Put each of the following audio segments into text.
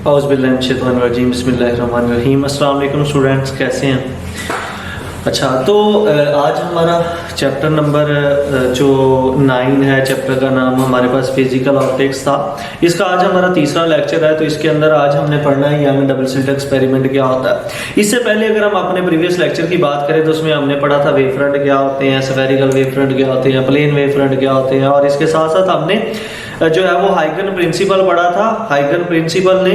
औज़ुबिल्लाहिमिनश्शैतानिर्रजीम बिस्मिल्लाहिर्रहमानिर्रहीम। अस्सलाम वालेकुम स्टूडेंट्स, कैसे हैं? अच्छा, तो आज हमारा चैप्टर नंबर जो 9 है, चैप्टर का नाम हमारे पास फिजिकल ऑप्टिक्स था। इसका आज हमारा तीसरा लेक्चर है। तो इसके अंदर आज हमने पढ़ना है यंग डबल स्लिट एक्सपेरिमेंट क्या होता है। इससे पहले अगर हम अपने प्रीवियस लेक्चर की बात करें तो उसमें हमने पढ़ा था वेव फ्रंट क्या होते हैं, स्फेरिकल वेव फ्रंट क्या होते हैं, प्लेन वेव फ्रंट क्या होते हैं, और इसके साथ साथ हमने जो है वो हाइगन प्रिंसिपल पढ़ा था। हाइगन प्रिंसिपल ने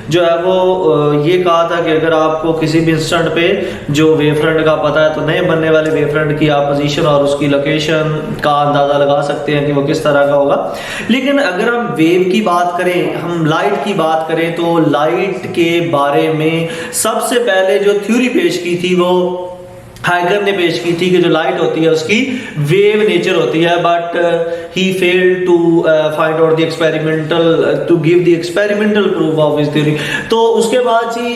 जो है वो ये कहा था कि अगर आपको किसी भी इंस्टेंट पे जो वेव फ्रंट का पता है तो नए बनने वाले वेव फ्रंट की आप पोजीशन और उसकी लोकेशन का अंदाजा लगा सकते हैं कि वो किस तरह का होगा। लेकिन अगर हम वेव की बात करें, हम लाइट की बात करें, तो लाइट के बारे में सबसे पहले जो थ्योरी पेश की थी वो हाइगर ने पेश की थी कि जो लाइट होती है उसकी वेव नेचर होती है, but he failed to find out the experimental to give the experimental proof of his theory. तो उसके बाद जी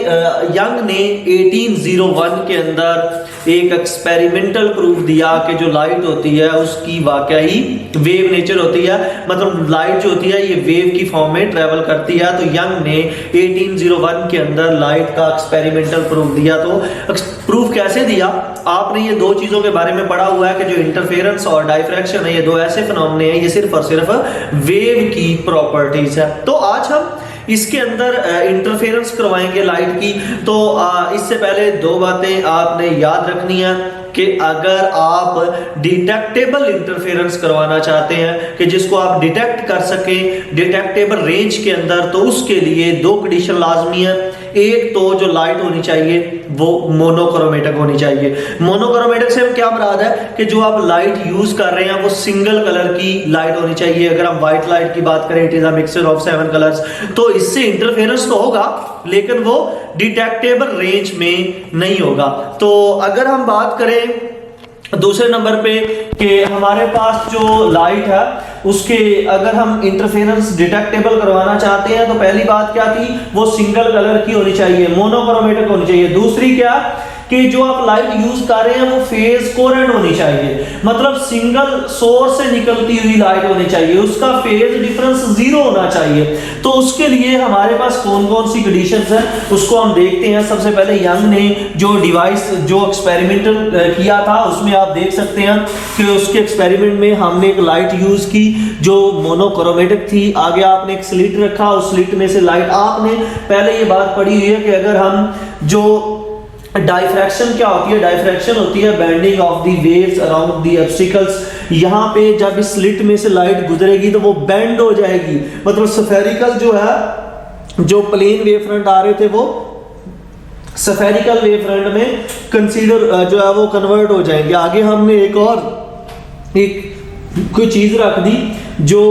यंग ने 1801 के अंदर एक एक्सपेरिमेंटल प्रूफ दिया कि जो लाइट होती है उसकी वाकई ही वेव नेचर होती है, मतलब लाइट जो होती है ये वेव की फॉर्म में ट्रेवल करती है। तो यंग ने 1801 के अंदर लाइट का एक्सपेरिमेंटल प्रूफ दिया। तो प्रूफ कैसे दिया? आपने ये दो चीजों के बारे में पढ़ा हुआ है कि जो इंटरफेरेंस और डाइफ्रैक्शन है, ये दो ऐसे फिनोमेना हैं, ये सिर्फ और सिर्फ वेव की प्रॉपर्टीज है। तो आज हम इसके अंदर इंटरफेरेंस करवाएंगे लाइट की। तो इससे पहले दो बातें आपने याद रखनी है कि अगर आप डिटेक्टेबल इंटरफेरेंस करवाना चाहते हैं कि जिसको आप डिटेक्ट कर सकें डिटेक्टेबल रेंज के अंदर, तो उसके लिए दो कंडीशन लाजमी है। एक तो जो लाइट होनी चाहिए वो मोनोक्रोमेटिक होनी चाहिए। मोनोक्रोमेटिक से क्या मुराद है कि जो आप लाइट यूज कर रहे हैं वो सिंगल कलर की लाइट होनी चाहिए। अगर हम व्हाइट लाइट की बात करें, it is a mixture of 7 colours, तो इससे इंटरफेरेंस तो होगा लेकिन वो डिटेक्टेबल रेंज में नहीं होगा। तो अगर हम बात करें दूसरे नंबर पे कि हमारे पास जो लाइट है उसके अगर हम इंटरफेरेंस डिटेक्टेबल करवाना चाहते हैं तो पहली बात क्या थी, वो सिंगल कलर की होनी चाहिए, मोनोक्रोमेटिक होनी चाहिए। दूसरी क्या कि जो आप लाइट यूज कर रहे हैं वो फेज कोहेरेंट होनी चाहिए, मतलब सिंगल सोर्स से निकलती हुई लाइट होनी चाहिए, उसका फेज डिफरेंस 0 होना चाहिए। तो उसके लिए हमारे पास कौन कौन सी कंडीशंस हैं उसको हम देखते हैं। सबसे पहले यंग ने जो डिवाइस जो एक्सपेरिमेंटल किया था उसमें आप देख सकते हैं कि उसके एक्सपेरिमेंट में हमने एक लाइट यूज की जो मोनोक्रोमेटिक थी। आगे आपने एक स्लिट रखा, उस स्लिट में से लाइट, आपने पहले ये बात पढ़ी हुई है कि अगर हम जो डाइफ्रैक्शन क्या होती है, डाइफ्रैक्शन होती है bending of the waves around the obstacles. यहाँ पे जब इस स्लिट में से लाइट गुजरेगी तो वो बेंड हो जाएगी, मतलब स्फेरिकल जो है, जो प्लेन वेव फ्रंट आ रहे थे वो स्फेरिकल वेव फ्रंट में कंसीडर जो है वो कन्वर्ट हो जाएंगे। आगे हमने एक कोई चीज रख दी जो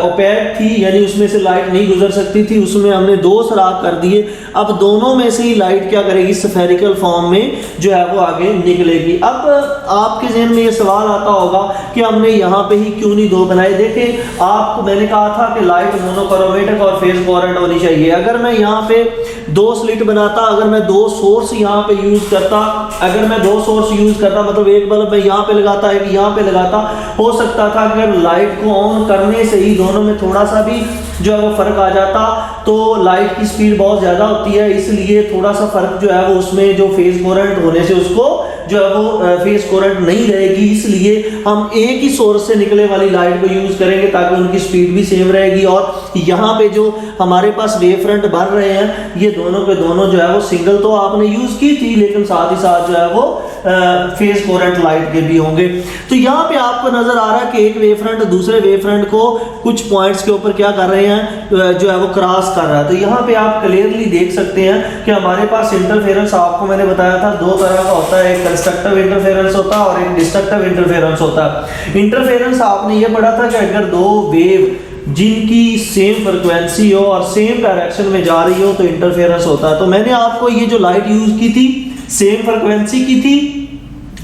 ओपेक थी, यानी उसमें से लाइट नहीं गुजर सकती थी, उसमें हमने दो सुराख कर दिए। अब दोनों में से ही लाइट क्या करेगी, स्फेरिकल फॉर्म में जो है वो आगे निकलेगी। अब आपके जहन में ये सवाल आता होगा कि हमने यहाँ पे ही क्यों नहीं दो बनाए। देखें, आपको मैंने कहा था कि लाइट मोनोक्रोमेटिक और फेज कोहेरेंट होनी चाहिए। अगर मैं यहाँ पे दो स्लिट बनाता, अगर मैं दो सोर्स यहाँ पे यूज करता, अगर मैं दो सोर्स यूज करता, मतलब एक बल्ब मैं यहाँ पे लगाता, एक यहाँ पे लगाता, हो सकता था अगर लाइट को ऑन करने से ही दोनों में थोड़ा सा भी जो है वो फर्क आ जाता, तो लाइट की स्पीड बहुत ज्यादा होती है, इसलिए थोड़ा सा फर्क जो है वो उसमें जो फेज कोहेरेंट होने से उसको जो है वो फेज कोहेरेंट नहीं रहेगी। इसलिए हम एक ही सोर्स से निकले वाली लाइट को यूज करेंगे ताकि उनकी स्पीड भी सेम रहेगी। और यहाँ पे जो हमारे पास वेव फ्रंट बन रहे हैं ये दोनों के दोनों जो है वो सिंगल तो आपने यूज की थी, लेकिन साथ ही साथ जो है वो फेज कोहेरेंट लाइट के भी होंगे। तो यहाँ पे आपको नजर आ रहा है कि एक वेव फ्रंट दूसरे वेव फ्रंट को कुछ पॉइंट्स के ऊपर क्या कर रहे हैं, जो है वो क्रॉस कर रहा है। तो यहाँ पे आप क्लियरली देख सकते हैं कि हमारे पास इंटरफेरेंस, आपको मैंने बताया था दो तरह का होता है, एक कंस्ट्रक्टिव इंटरफेरेंस होता है और एक डिस्ट्रक्टिव इंटरफेरेंस होता है। इंटरफेरेंस आपने ये पढ़ा था कि अगर दो वेव जिनकी सेम फ्रीक्वेंसी हो और सेम डायरेक्शन में जा रही हो तो इंटरफेरेंस होता है। तो मैंने आपको ये जो लाइट यूज की थी सेम फ्रीक्वेंसी की थी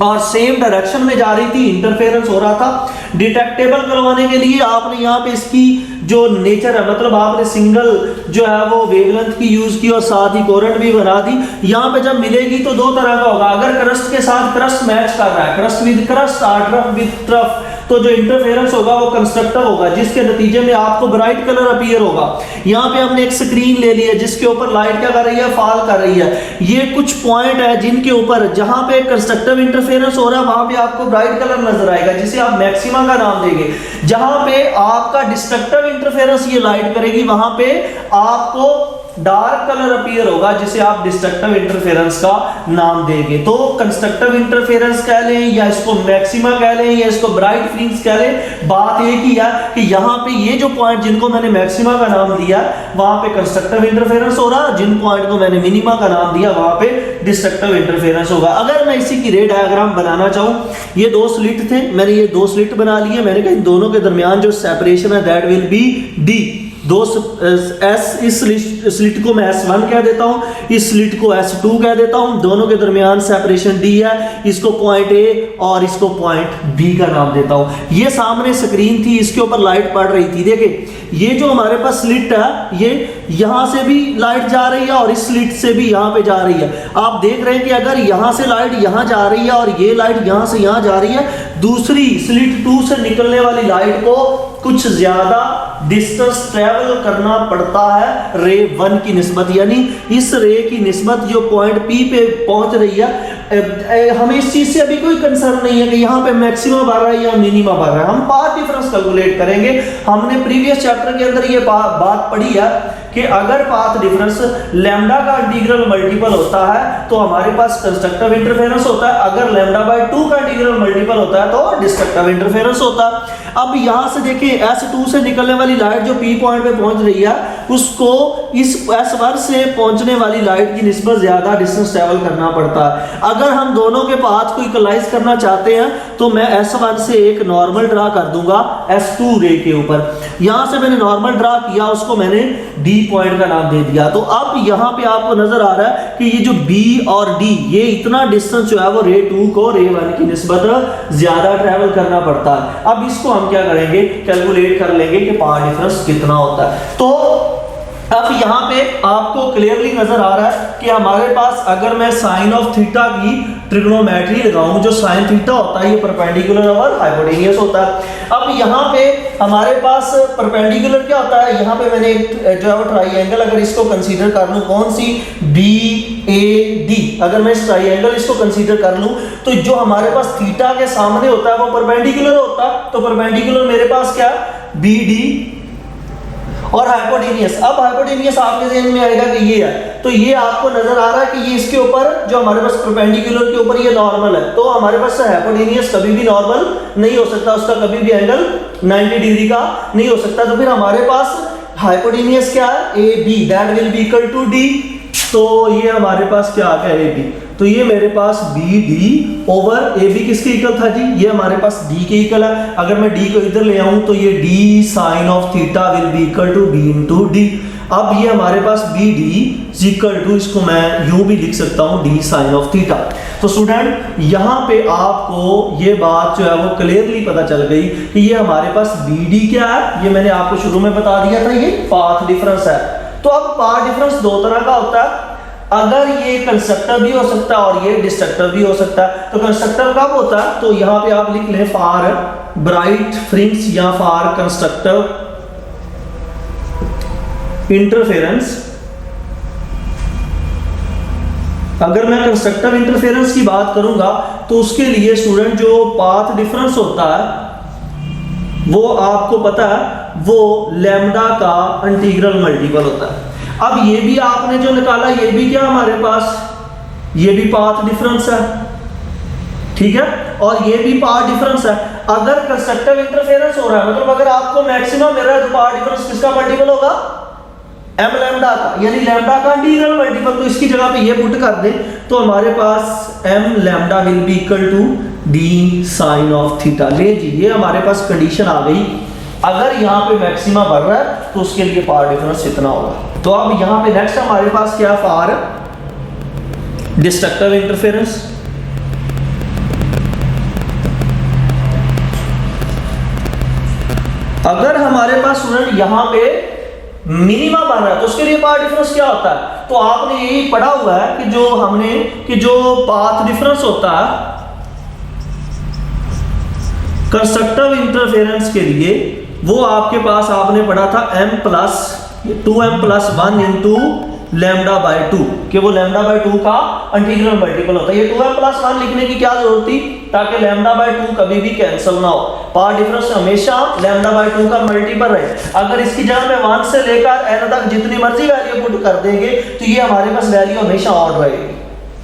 और सेम डायरेक्शन में जा रही थी, इंटरफेरेंस हो रहा था। डिटेक्टेबल करवाने के लिए आपने यहाँ पे इसकी जो नेचर है, मतलब आपने सिंगल जो है वो वेवलेंथ की यूज की और साथ ही कोहेरेंट भी बना दी। यहाँ पे जब मिलेगी तो दो तरह का होगा, अगर क्रस्ट के साथ क्रस्ट मैच कर रहा है, crust with crust, trough with trough, तो जो इंटरफेरेंस होगा वो कंस्ट्रक्टिव होगा, जिसके नतीजे में आपको ब्राइट कलर अपीयर होगा। यहाँ पे हमने एक स्क्रीन ले ली है जिसके ऊपर लाइट क्या कर रही है, फॉल कर रही है। ये कुछ पॉइंट है जिनके ऊपर जहां पे कंस्ट्रक्टिव इंटरफेरेंस हो रहा है वहां पे आपको ब्राइट कलर नजर आएगा, जिसे आप मैक्सिमा का नाम देंगे। जहां पे आपका डिस्ट्रक्टिव इंटरफेरेंस ये लाइट करेगी वहां पे आपको डार्क कलर अपीयर होगा, जिसे आप डिस्ट्रक्टिव इंटरफेरेंस का नाम देंगे। तो कंस्ट्रक्टिव इंटरफेरेंस कह लें या इसको मैक्सिमा कह लें या इसको ब्राइट फ्रिंज कह लें, बात एक ही है कि यहाँ पे ये जो पॉइंट जिनको मैंने मैक्सिमा का नाम दिया वहां पे कंस्ट्रक्टिव इंटरफेरेंस हो रहा, जिन पॉइंट को मैंने मिनिमा का नाम दिया वहां पे डिस्ट्रक्टिव इंटरफेरेंस होगा। अगर मैं इसी की रे डायग्राम बनाना चाहूं, ये दो स्लिट थे, मैंने ये दो स्लिट बना लिए, मैंने कहा इन दोनों के दरमियान जो सेपरेशन है दैट विल बी डी। दो एस, इस स्लिट को मैं S1 कह देता हूं, इस स्लिट को S2 कह देता हूं, दोनों के दरमियान सेपरेशन D है, इसको पॉइंट A और इसको पॉइंट B का नाम देता हूं। ये सामने स्क्रीन थी, इसके ऊपर लाइट पड़ रही थी। देखिए ये जो हमारे पास स्लिट है ये यहां से भी लाइट जा रही है और इस स्लिट से भी यहां पे जा रही है। आप देख रहे हैं कि अगर यहां से लाइट यहां जा रही है और ये लाइट यहां से यहां जा रही है, दूसरी स्लिट 2 से निकलने वाली लाइट को कुछ ज्यादा डिस्टेंस ट्रेवल करना पड़ता है रे 1 की निस्बत, यानी इस रे की निस्बत जो पॉइंट P पे पहुंच रही है। हमें इस चीज से अभी कोई कंसर्न नहीं है कि यहाँ पे मैक्सिमा बढ़ रहा है या मिनिमा बढ़ रहा है, हम पाथ डिफरेंस कैलकुलेट करेंगे। हमने प्रीवियस चैप्टर के अंदर ये बात पढ़ी है कि अगर पाथ डिफरेंस लैम्डा का इंटीग्रल मल्टीपल होता है तो हमारे पास कंस्ट्रक्टिव इंटरफेरेंस होता है, अगर लैम्डा बाय 2 का इंटीग्रल मल्टीपल होता है तो डिस्ट्रक्टिव इंटरफेरेंस होता है। अब यहां से देखिए S2 से निकलने वाली लाइट जो P पॉइंट पे पहुंच रही है उसको इस S1 से पहुंचने वाली लाइट की निस्बत ज्यादा डिस्टेंस ट्रेवल करना पड़ता है। अगर हम दोनों के पाथ को इक्वलाइज करना चाहते हैं तो मैं S1 से एक नॉर्मल ड्रा कर दूंगा S2 रे के ऊपर। यहां से मैंने नॉर्मल ड्रा किया, उसको मैंने D पॉइंट का नाम दे दिया। तो अब यहां पे आपको नजर आ रहा है कि ये जो B और D ये इतना डिस्टेंस जो है वो रे 2 को रे 1 की निस्बत ज्यादा ट्रेवल करना पड़ता है। अब इसको हम क्या करेंगे, कैलकुलेट कर लेंगे कि पाथ डिफरेंस कितना होता है। तो अब यहां पे आपको क्लियरली नजर आ रहा है कि हमारे पास अगर मैं साइन ऑफ थीटा की ट्रिग्नोमेट्री लगाऊं, जो साइन थीटा होता है ये परपेंडिकुलर और हाइपोटेन्यूस होता है। अब यहाँ पे हमारे पास परपेंडिकुलर क्या होता है, यहाँ पे मैंने जो है वो ट्राइंगल अगर इसको कंसीडर कर लूं, कौन सी BAD, अगर मैं इस ट्राइंगल इसको कंसीडर कर लूं तो जो हमारे पास थीटा के सामने होता है वो परपेंडिकुलर होता है। तो परपेंडिकुलर मेरे पास क्या BD और हाइपोटेनियस। अब हाइपोटेनियस आपके ज़हन में आएगा कि ये है, तो ये आपको नजर आ रहा है कि ये इसके ऊपर जो हमारे पास परपेंडिकुलर के ऊपर ये नॉर्मल है, तो हमारे पास हाइपोटेनियस कभी भी नॉर्मल नहीं हो सकता, उसका कभी भी एंगल 90 डिग्री का नहीं हो सकता। तो फिर हमारे पास हाइपोटेनियस क्या है, AB, that will be equal to D। तो ये हमारे पास क्या आ गया AB, तो ये मेरे पास BD ओवर AB किसके इक्वल था जी, ये हमारे पास D के इक्वल है। अगर मैं D को इधर ले आऊं तो ये D sine of theta will be equal to B into D। अब ये हमारे पास BD इक्वल टू, इसको मैं यूं भी लिख सकता हूं D साइन ऑफ थीटा। तो स्टूडेंट यहां पे आपको ये बात जो है वो क्लियरली पता चल गई कि ये हमारे पास BD क्या है, ये मैंने आपको शुरू में बता दिया था, ये पाथ डिफरेंस है। तो अब पाथ डिफरेंस दो तरह का होता है, अगर ये कंस्ट्रक्टिव भी हो सकता है और ये डिस्ट्रक्टिव भी हो सकता है। तो कंस्ट्रक्टिव कब होता है, तो यहां पे आप लिख लें फॉर ब्राइट फ्रिंज या फॉर कंस्ट्रक्टिव इंटरफेरेंस। अगर मैं कंस्ट्रक्टिव इंटरफेरेंस की बात करूंगा तो उसके लिए स्टूडेंट जो पाथ डिफरेंस होता है वो आपको पता है वो लैम्डा का इंटीग्रल मल्टीपल होता है। अब ये भी आपने जो निकाला ये भी क्या हमारे पास, ये भी पाथ डिफरेंस है, ठीक है, और ये भी पाथ डिफरेंस है। अगर कंस्ट्रक्टिव इंटरफेरेंस हो रहा है मतलब अगर आपको मैक्सिमम मिल रहा है तो पाथ डिफरेंस किसका मल्टीपल होगा, m लैम्डा का, यानी लैम्डा का इंटीग्रल मल्टीपल। तो इसकी जगह पे ये पुट कर दें तो हमारे पास m lambda will be equal to D sine of theta. ले जी ये हमारे पास कंडीशन आ गई, अगर यहाँ पे मैक्सिमा बढ़ रहा है तो उसके लिए पाथ डिफरेंस इतना होगा। तो अब यहाँ पे नेक्स्ट हमारे पास क्या, फॉर डिस्ट्रक्टिव इंटरफेरेंस। अगर हमारे पास स्टूडेंट यहाँ पे मिनिमा बन रहा है तो उसके लिए पाथ डिफरेंस क्या होता है, तो आपने यही पढ़ा हुआ है कि जो हमने कि जो पाथ डिफरेंस होता है कंस्ट्रक्टिव इंटरफेरेंस के लिए वो आपके पास आपने पढ़ा था m+2m+1 इंटू लैम्डा बाय 2 कि वो लैम्डा बाय 2 का इंटीग्रल मल्टीपल होता है। ये 2m+1 लिखने की क्या जरूरत थी, ताकि लैम्डा बाय 2 कभी भी कैंसिल ना हो, पार्ट डिफरेंस हमेशा लैम्डा बाय 2 का मल्टीपल रहे। अगर इसकी जगह में 1 से लेकर n तक जितनी मर्जी वैल्यू पुट कर देंगे तो ये हमारे पास वैल्यू हमेशा ऑड रहेगी।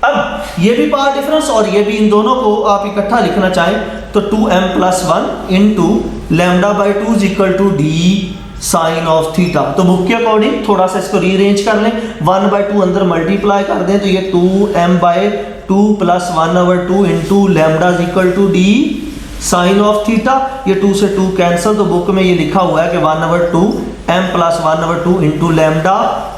अब ये भी पार्ट डिफरेंस और ये भी, इन दोनों को आप इकट्ठा लिखना चाहें तो 2m+1 into lambda by 2 is equal to d sine of theta. तो बुक के अकॉर्डिंग थोड़ा सा इसको रीअरेंज कर लें, 1/2 अंदर मल्टीप्लाई कर दें तो ये 2m/2 plus 1/2 into lambda is equal to d sine of theta. ये 2 से 2 कैंसिल, तो बुक में ये लिखा हुआ है कि 1/2 m plus 1/2 into lambda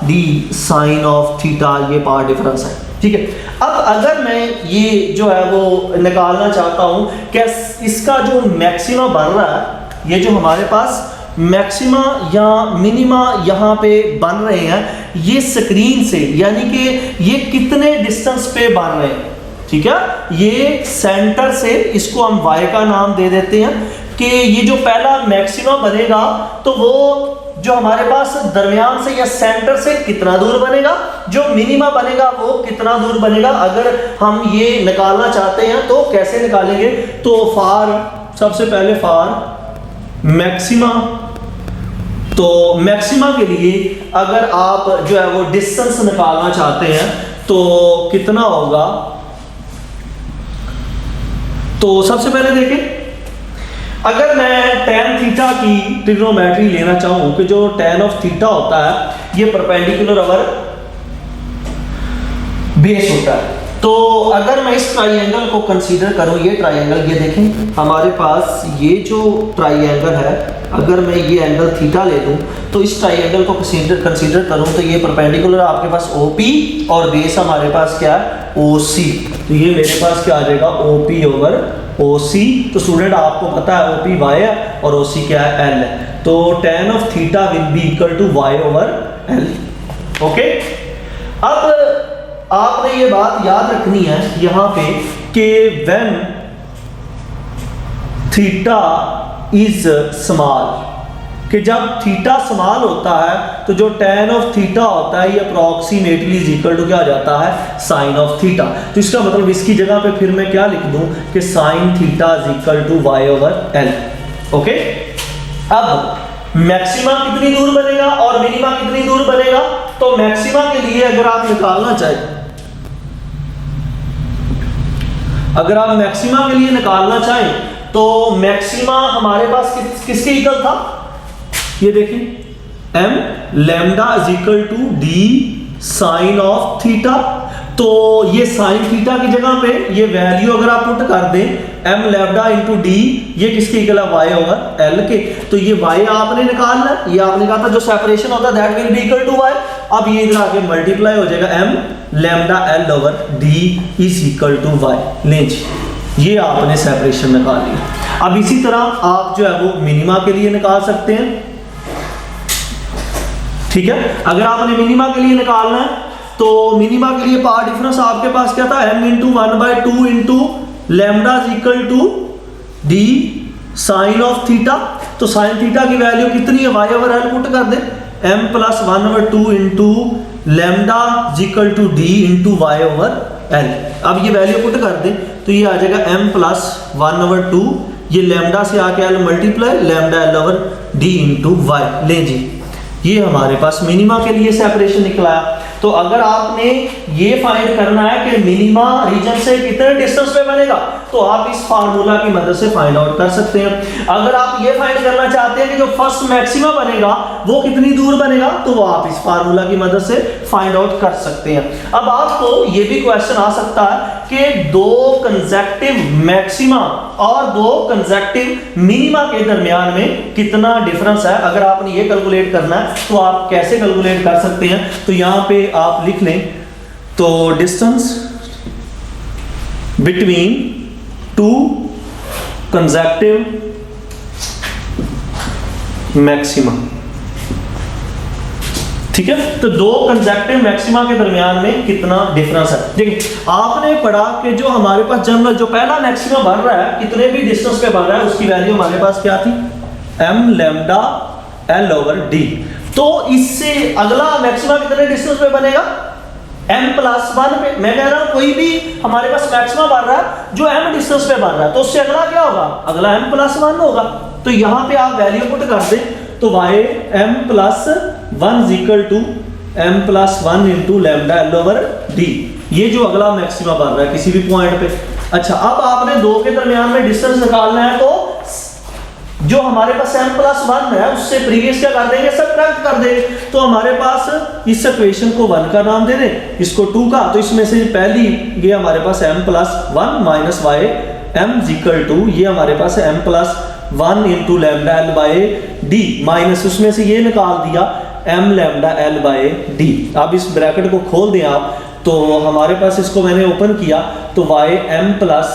d sine of theta. ये पार्ट डिफरेंस है, ठीक है। अब अगर मैं ये जो है वो निकालना चाहता हूं कि इसका जो मैक्सिमा बन रहा है, ये जो हमारे पास मैक्सिमा या मिनिमा यहाँ पे बन रहे हैं, ये स्क्रीन से यानी कि ये कितने डिस्टेंस पे बन रहे हैं, ठीक है। ये सेंटर से, इसको हम y का नाम दे देते हैं कि ये जो पहला मैक्सिमा बनेगा तो वो जो हमारे पास दरमियान से या सेंटर से कितना दूर बनेगा, जो मिनिमा बनेगा वो कितना दूर बनेगा। अगर हम ये निकालना चाहते हैं तो कैसे निकालेंगे, तो सबसे पहले फॉर मैक्सिमा, तो मैक्सिमा के लिए अगर आप जो है वो डिस्टेंस निकालना चाहते हैं तो कितना होगा, तो सबसे पहले देखें, अगर मैं tan थीटा की ट्रिग्नोमेट्री लेना चाहूं कि जो tan ऑफ थीटा होता है ये परपेंडिकुलर अवर बेस होता है, तो अगर मैं इस ट्राइंगल को कंसीडर करूं, ये ट्राइंगल, ये देखें हमारे पास ये जो ट्राइंगल है, अगर मैं ये एंगल थीटा ले लूं तो इस ट्राइंगल को कंसीडर करूं तो ये परपेंडिकुलर आपके पास OP और बेस हमारे पास क्या है OC, तो ये मेरे पास क्या आ जाएगा OP ओवर OC। तो स्टूडेंट आपको पता है OP y है और OC क्या है L है, तो tan of theta will be equal to y over L, okay. अब आपने ये बात याद रखनी है यहां पे कि व्हेन थीटा इज स्मॉल, कि जब थीटा स्मॉल होता है तो जो tan ऑफ थीटा होता है ये अप्रॉक्सीमेटली इज इक्वल टू क्या आ जाता है साइन ऑफ थीटा। तो इसका मतलब इसकी जगह पे फिर मैं क्या लिख दूं कि sine theta is equal to y over L, okay. अब मैक्सिमा कितनी दूर बनेगा और मिनिमा कितनी दूर बनेगा, तो मैक्सिमा के लिए अगर आप निकालना चाहें, अगर आप मैक्सिमा के लिए निकालना चाहें तो मैक्सिमा हमारे पास किसके इक्वल था, ये देखिए m lambda is equal to d sine of theta. तो ये साइन थीटा की जगह पे ये वैल्यू अगर आप पुट कर दें m लैम्डा इंटू d, ये किसके इक्वल है y ओवर l के, तो ये y आपने निकालना है, ये आपने कहा था जो सेपरेशन होता है that will be equal to y। अब ये इधर आके मल्टीप्लाई हो जाएगा m lambda l over d is equal to y। लें जी, ये आपने सेपरेशन निकाल लिया। अब इसी तरह आप जो है वो मिनिमा के लिए निकाल सकते हैं, ठीक है। अगर आपने मिनिमा के लिए निकालना है तो मिनिमा के लिए पार्ट डिफरेंस आपके पास क्या था, m into 1/2 into lambda is equal to d sine of theta. तो साइन थीटा की वैल्यू कितनी है, y ओवर l पुट कर दे, m plus 1/2 into lambda is equal to d into y over l। अब ये वैल्यू पुट कर दे तो ये आ जाएगा m प्लस 1/2, ये लैम्डा से आके l multiply lambda l over d into y। ले जी, ये हमारे पास मिनिमा के लिए सेपरेशन निकला। तो अगर आपने ये फाइंड करना है कि मिनिमा रीजन से कितने डिस्टेंस पे बनेगा तो आप इस फार्मूला की मदद से फाइंड आउट कर सकते हैं। अगर आप ये फाइंड करना चाहते हैं कि जो फर्स्ट मैक्सिमा बनेगा वो कितनी दूर बनेगा तो वो आप इस फार्मूला की मदद से फाइंड आउट कर सकते हैं। अब आपको ये भी क्वेश्चन आ सकता है कि दो कंसेक्टिव मैक्सिमा और दो कंसेक्टिव मिनिमा के दरमियान में कितना डिफरेंस है। अगर आपने ये कैलकुलेट करना है तो आप कैसे कैलकुलेट कर सकते हैं, तो यहां पे आप लिख लें, तो डिस्टेंस बिटवीन टू कंसेक्टिव ठीक है। तो दो कंसेक्टिव मैक्सिमा के दरमियान में कितना डिफरेंस है। देखिए आपने पढ़ा कि जो हमारे पास जनरल जो पहला मैक्सिमा बन रहा है कितने भी डिस्टेंस पे बन रहा है उसकी वैल्यू हमारे पास क्या थी, m lambda l over d। तो इससे अगला मैक्सिमा कितने डिस्टेंस पे बनेगा, m+1 पे। मैं कह रहा हूं कोई भी हमारे पास मैक्सिमा बन रहा है जो m डिस्टेंस पे बन रहा है तो उससे अगला क्या होगा, अगला m+1 होगा। तो यहां पे आप वैल्यू पुट कर दें तो y m+1 equal to m+1 into lambda l over d। ये जो अगला मैक्सिमा बन रहा है किसी भी पॉइंट पे। अच्छा अब आपने दो के दरमियान में डिस्टेंस निकालना है तो जो हमारे पास m+1 है उससे प्रीवियस क्या कर देंगे, सबट्रैक्ट कर देंगे। तो हमारे पास इस इक्वेशन को 1 का नाम दे दें, इसको 2 का। तो इसमें से पहली ये हमारे पास m+1 minus y m equal to ये हमारे पास m+1 into lambda l by d minus उसमें से ये निकाल दिया m lambda l by d। अब इस ब्रैकेट को खोल दें आप तो हमारे पास इसको मैंने ओपन किया तो y m plus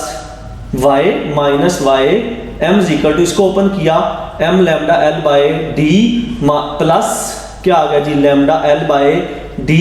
y minus y m equal to इसको ओपन किया m lambda l by d plus क्या आ गया जी lambda l by d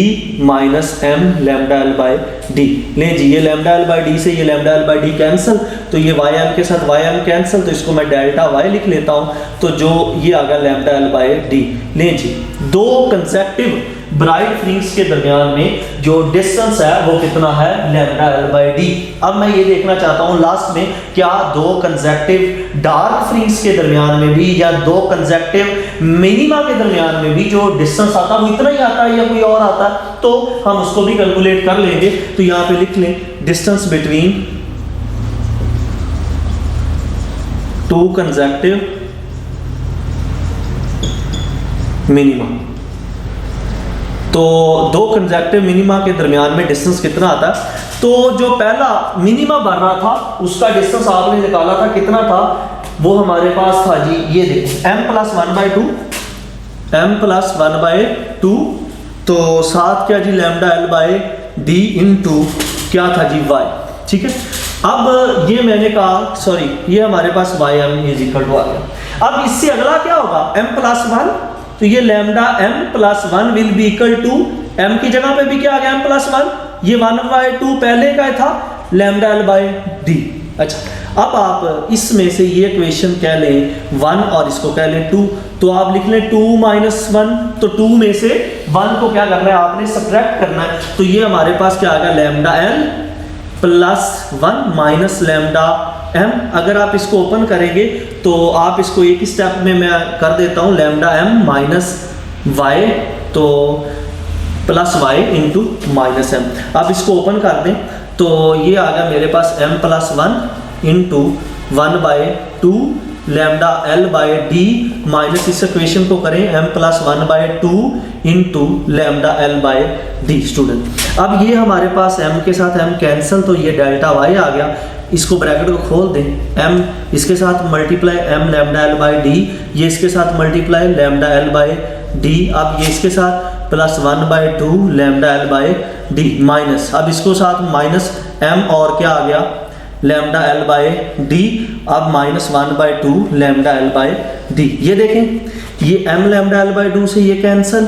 minus m lambda l by d। ले जी ये लैम्डा l बाय d से ये lambda l by d cancel तो ये ym के साथ ym कैंसिल तो इसको मैं डेल्टा y लिख लेता हूं तो जो ये आ गया लैम्डा l बाय d। ले जी दो कंसेक्टिव ब्राइट फ्रिंग्स के दरमियान में जो डिस्टेंस है वो कितना है, लैम्डा l बाय d। अब मैं ये देखना चाहता हूं लास्ट में क्या दो कंसेक्टिव डार्क फ्रिंग्स के दरमियान में भी या दो कंसेक्टिव मिनिमा के दरमियान में भी जो डिस्टेंस आता है वो इतना ही आता है या कोई और आता है, तो हम उसको भी कैलकुलेट कर लेंगे। तो यहां पे लिख लें distance between two consecutive minima. तो दो कंसेक्टिव मिनिमा के दरमियान में डिस्टेंस कितना आता है, तो जो पहला मिनिमा बन रहा था उसका डिस्टेंस आपने निकाला था कितना था, वो हमारे पास था जी ये देखो m+1/2 m+1/2 तो साथ क्या जी lambda l by d into क्या था जी y। ठीक है अब ये मैंने कहा सॉरी ये हमारे पास ym इज इक्वल टू आ गया। अब इससे अगला क्या होगा m+1 तो ये lambda m+1 will be equal to m की जगह पे भी क्या आ गया m+1 ये 1/2 पहले का था लैम्डा l बाय d। अच्छा अब आप इसमें से ये इक्वेशन कह लें 1 और इसको कह लें 2 तो आप लिख लें 2 - 1 तो 2 में से 1 को क्या करना है आपने सब्ट्रैक्ट करना है। तो ये हमारे पास क्या आ गया lambda l +1 minus lambda m। अगर आप इसको ओपन करेंगे तो आप इसको एक ही स्टेप में मैं कर देता हूं लैम्डा m माइनस y तो plus y into minus m। आप इसको ओपन कर दें तो ये आ गया मेरे पास m+1 into 1/2 lambda l by d minus इस इक्वेशन को करें m+1/2 into lambda l by d। Student अब ये हमारे पास m के साथ m कैंसिल तो ये डेल्टा y आ गया। इसको ब्रैकेट को खोल दें m इसके साथ multiply m lambda l by d ये इसके साथ multiply lambda l by d। अब ये इसके साथ +1/2 lambda l by d minus अब इसको साथ माइनस m और क्या आ गया लैम्डा l बाय d। अब -1/2 लैम्डा l बाय d। ये देखें ये m लैम्डा l बाय 2 से ये कैंसिल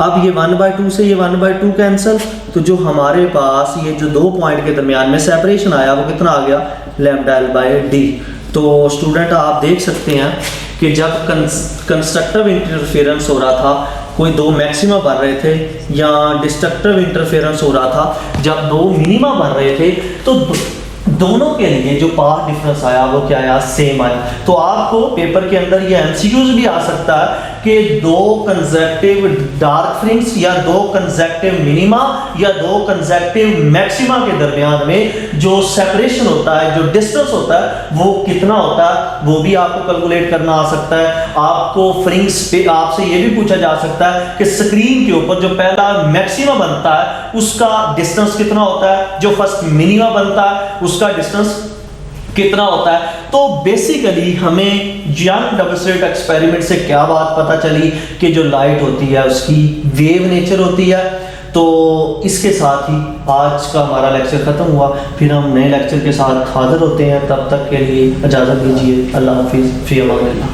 अब ये 1/2 से ये 1/2 कैंसिल तो जो हमारे पास ये जो दो पॉइंट के दरमियान में सेपरेशन आया वो कितना आ गया लैम्डा l बाय d। तो स्टूडेंट आप देख सकते हैं कि जब कंस्ट्रक्टिव इंटरफेरेंस हो रहा था कोई दो मैक्सिमा बन रहे थे या डिस्ट्रक्टिव इंटरफेरेंस हो रहा था जब दो मिनिमा बन रहे थे तो दोनों के लिए जो पाथ डिफरेंस आया वो क्या आया सेम आया। तो आपको पेपर के अंदर ये एमसीक्यूज भी आ सकता है कि दो कंसेक्टिव डार्क फ्रिंग्स या दो कंसेक्टिव मिनिमा या दो कंसेक्टिव मैक्सिमा के दरमियान में जो सेपरेशन होता है जो डिस्टेंस होता है वो कितना होता है वो भी आपको कैलकुलेट करना आ सकता है। आपको फ्रिंग्स पे आपसे ये भी पूछा जा सकता है कि स्क्रीन के ऊपर जो पहला मैक्सिमा बनता है उसका डिस्टेंस कितना होता है, जो फर्स्ट मिनिमा बनता है उसका डिस्टेंस कितना होता है। तो बेसिकली हमें यंग डबल स्लिट एक्सपेरिमेंट से क्या बात पता चली कि जो लाइट होती है उसकी वेव नेचर होती है। तो इसके साथ ही आज का हमारा लेक्चर खत्म हुआ, फिर हम नए लेक्चर के साथ हाजिर होते हैं। तब तक के लिए इजाज़त दीजिए। अल्लाह हाफिज़, फ़ी अमान अल्लाह।